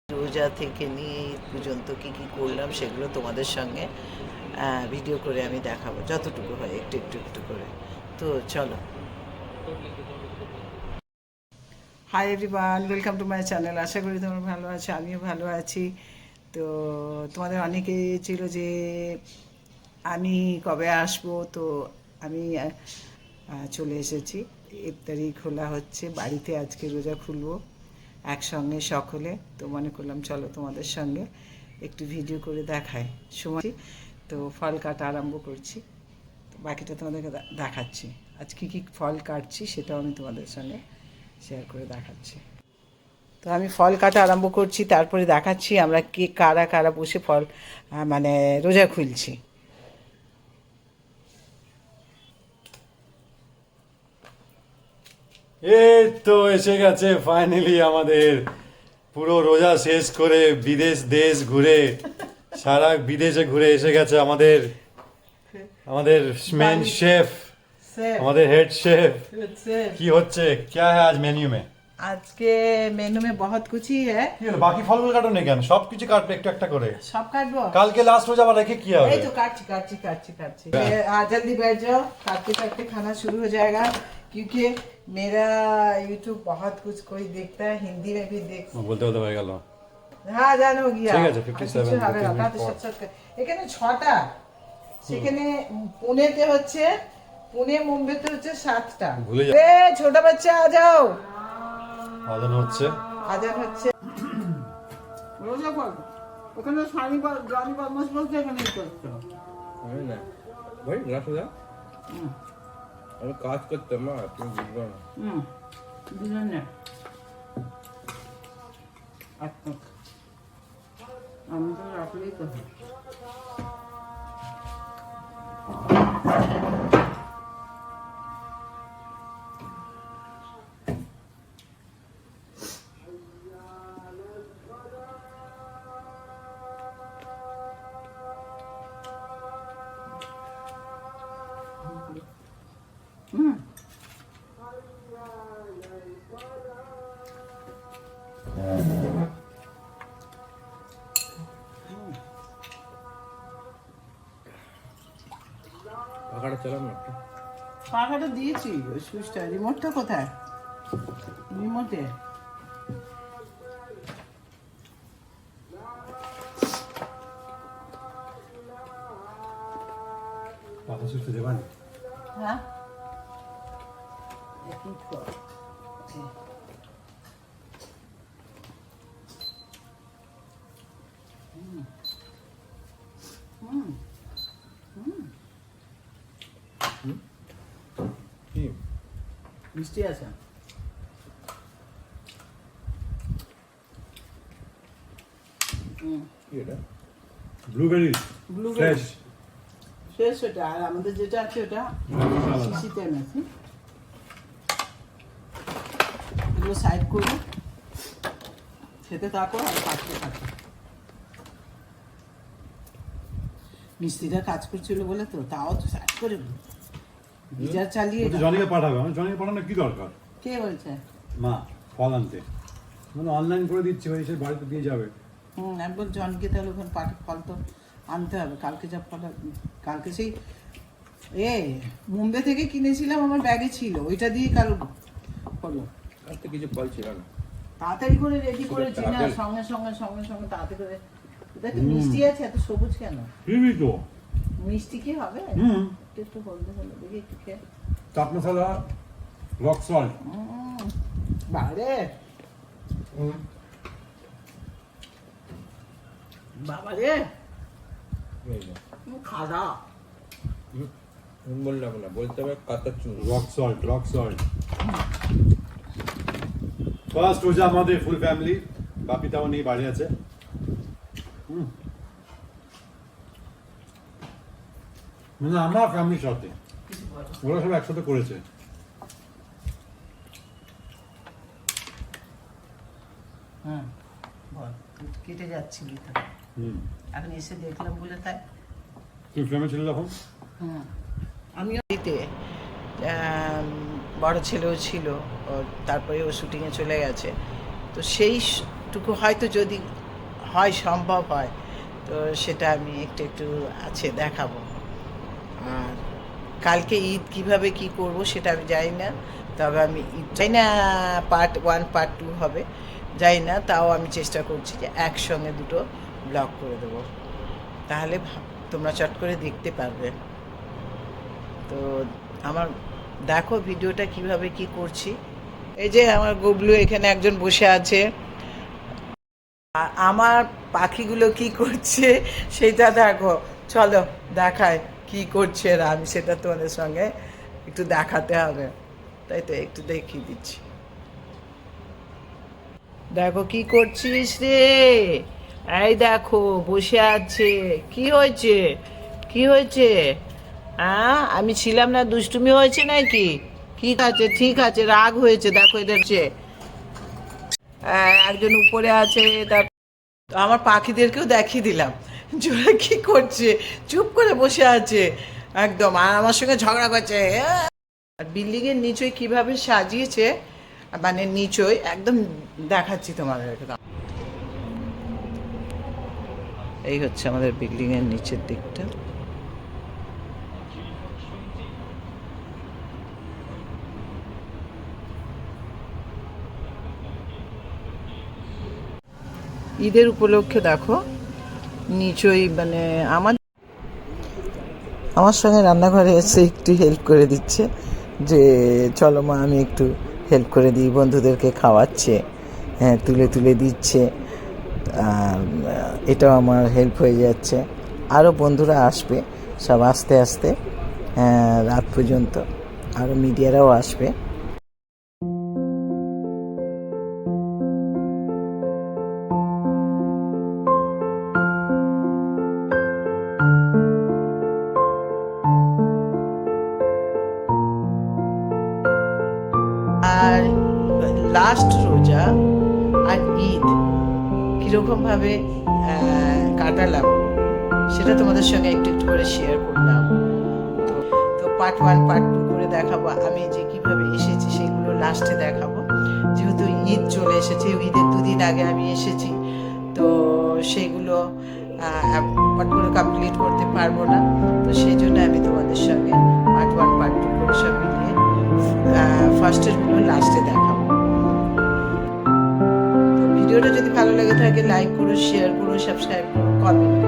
রোজা থেকে নিয়ে ঈদ পর্যন্ত কী কী করলাম সেগুলো তোমাদের সঙ্গে ভিডিও করে আমি দেখাবো, যতটুকু হয় একটু একটু একটু করে। তো চলো। Hi everyone, welcome to my channel. আশা করি তোমরা ভালো আছো, আমিও ভালো আছি। তো তোমাদের অনেকেই ছিল যে আমি কবে আসবো, তো আমি চলে এসেছি। ইফতারি খোলা হচ্ছে বাড়িতে, আজকে রোজা খুলবো একসঙ্গে সকলে। তো মনে করলাম চলো তোমাদের সঙ্গে একটু ভিডিও করে দেখাই সময়। তো ফল কাটা আরম্ভ করছি, তো বাকিটা তোমাদেরকে দেখাচ্ছি। আজ কী কী ফল কাটছি সেটাও আমি তোমাদের সঙ্গে শেয়ার করে দেখাচ্ছি। তো আমি ফল কাটা আরম্ভ করছি, তারপরে দেখাচ্ছি আমরা কে কারা কারা বসে ফল মানে রোজা খুলছি। এই তো এসে গেছে ফাইনালি আমাদের পুরো রোজা শেষ করে বিদেশ দেশ ঘুরে সারা বিদেশে ঘুরে এসে গেছে আমাদের আমাদের মেন শেফ, আমাদের হেড শেফ। কি হচ্ছে क्या है आज मेन्यू में? আজকে মেনু মে বহুত কুচি হ্যাঁ। কি হলো বাকি ফলগুলো কাটো না কেন? সবকিছু কাটবে একটা একটা করে। সব কাটবো কালকে লাস্ট রোজা আবার রেখে কি হবে? এই তো काटची काटची काटची काटची जल्दी बैठ जाओ, काटते काटते खाना शुरू हो जाएगा, क्योंकि मेरा यूट्यूब बहुत कुछ कोई देखता है, हिंदी में भी देख। বলতে বলতে হয়ে গেল। হ্যাঁ জানো গিয়া ঠিক আছে 57 এখানে 6টা, সেখানে পুনেতে হচ্ছে, পুনে মুম্বাইতে হচ্ছে 7টা। ভুলে যা। এ ছোট বাচ্চা আ যাও, আজান হচ্ছে। আজান হচ্ছে। রোজা পড়, ওখানে স্বামী জানি বদমাস বলতে এখানে করছো। আমি না ভাই রাখো যা, আমি কাজ করতাম না, তুমি বুঝবে না। বুঝলেন না? আচ্ছা আমি তো রাখলেই তো হয়। পাখাটা চালাম না একটা। পাখাটা দিয়েছি, ওই সুইচটা। রিমোটটা কোথায়? রিমোটে পাতা সুস্থ দেবানি। হ্যাঁ একটু কর। কি মিষ্টি আছে। কি এটা? Blueberry blueberry fresh. শেষ ওটা, আর আমাদের যেটা আছে ওটা শিশিতে এনেছি। এগুলো সাইড করে খেতে থাকো আর কাটতে থাকো। মিস্ত্রিরা কাজ করছিল বলে তো, তাও তো সাইড করে গিজার চালিয়ে। জনিকে পাঠাবে, আমি জনিকে পাঠানোর কি দরকার? কে বলছে? মা ফল আনতে, মানে অনলাইন করে দিচ্ছি, ভাই সে বাড়িতে দিয়ে যাবে। একবার জনকে তাহলে ওখানে ফল তো আনতে হবে। কালকে যা ফল, কালকে সেই মুম্বাই থেকে কিনেছিলাম, আমার ব্যাগে ছিল, ওইটা দিয়ে কাল হলো। আর তো কিছু ফল ছিল না। তাড়াতাড়ি করে রেডি শুধু করেছি না, আপেল। সঙ্গে সঙ্গে সঙ্গে সঙ্গে তাড়াতাড়ি করে। এটা কি মিষ্টি আছে? এত সবুজ কেন? টিভি তো মিষ্টি কি হবে? হুম একটু একটু হলদে হলদে দেখি একটু খেয়ে। Chaat masala, rock salt. বাবারে বাবারে এই যে। খাদা। আমি বললাম না, বলতে হবে কাঁচা চুন। Rock salt. ফার্স্ট রোজা আমাদের ফুল ফ্যামিলি, বাপিটাও নেই, বাড়ি আছে। মানে আমার ফ্যামিলির সাথে ওরা সব একসাথে করেছে। বল, কেটে যাচ্ছিলি তো, এখন এসে দেখলাম বলে তাই। তুই ফ্রেমে ছিল যখন? আমিও দিতে বড় ছেলেও ছিল, তারপরে ও শুটিংয়ে চলে গেছে। তো সেই যতটুকু হয়তো যদি হয় সম্ভব হয় তো সেটা আমি একটু একটু আছে দেখাবো। আর কালকে ঈদ কিভাবে কি করব সেটা আমি জানি না, তবে আমি ঈদ জানি না পার্ট 1 পার্ট 2 হবে জানি না, তাও আমি চেষ্টা করছি যে একসঙ্গে দুটো ব্লগ করে দেবো, তাহলে তোমরা চট করে দেখতে পারবে। তো আমার দেখো ভিডিওটা কিভাবে কি করছি। এই যে আমার গুবলু এখানে একজন বসে আছে, আর আমার পাখিগুলো কি করছে সেটা দেখো, চলো দেখায় কি করছে এরা, আমি সেটা তোমাদের সঙ্গে একটু দেখাতে হবে, তাই তো একটু দেখিয়ে দিচ্ছি। দেখো কি করছিস রে, এই দেখো বসে আছে, কি হয়েছে কি হয়েছে? আমি ছিলাম না, দুষ্টুমি হয়েছে নাকি? ঠিক আছে ঠিক আছে, রাগ হয়েছে, দেখো এদের চেয়ে একজন উপরে আছে, তার আমার পাখিদেরকেও দেখিয়ে দিলাম যে ওরা কি করছে, চুপ করে বসে আছে একদম, আর আমার সঙ্গে ঝগড়া করছে। আর বিল্ডিংয়ের নিচয় কিভাবে সাজিয়েছে, মানে নিচয় একদম দেখাচ্ছি তোমাদের। এই হচ্ছে আমাদের বিল্ডিংয়ের নিচের দিকটা। ঈদের উপলক্ষে দেখো নিচই মানে আমার সঙ্গে রান্নাঘরে এসে একটু হেল্প করে দিচ্ছে, যে চলো মা আমি একটু হেল্প করে দিই, বন্ধুদেরকে খাওয়াচ্ছে, হ্যাঁ তুলে তুলে দিচ্ছে, আর এটাও আমার হেল্প হয়ে যাচ্ছে। আরও বন্ধুরা আসবে, সব আস্তে আস্তে রাত পর্যন্ত আরও মিডিয়ারাও আসবে। আর লাস্ট রোজা আর ঈদ কীরকমভাবে কাটালাম সেটা তোমাদের সঙ্গে একটু একটু করে শেয়ার করলাম। তো পার্ট 1 পার্ট 2 করে দেখাবো, আমি যে কীভাবে এসেছি সেগুলো লাস্টে দেখাবো, যেহেতু ঈদ চলে এসেছে, ঈদের 2 দিন আগে আমি এসেছি, তো সেগুলো পার্ট করে কমপ্লিট করতে পারবো না, তো সেই জন্য আমি তোমাদের সঙ্গে পার্ট 1 পার্ট 2 করে সব মিলিয়ে ফার্স্টেরগুলো লাস্টে দেখাবো। তো ভিডিওটা যদি ভালো লেগে থাকে লাইক করো, শেয়ার করো, সাবস্ক্রাইব করো, কমেন্ট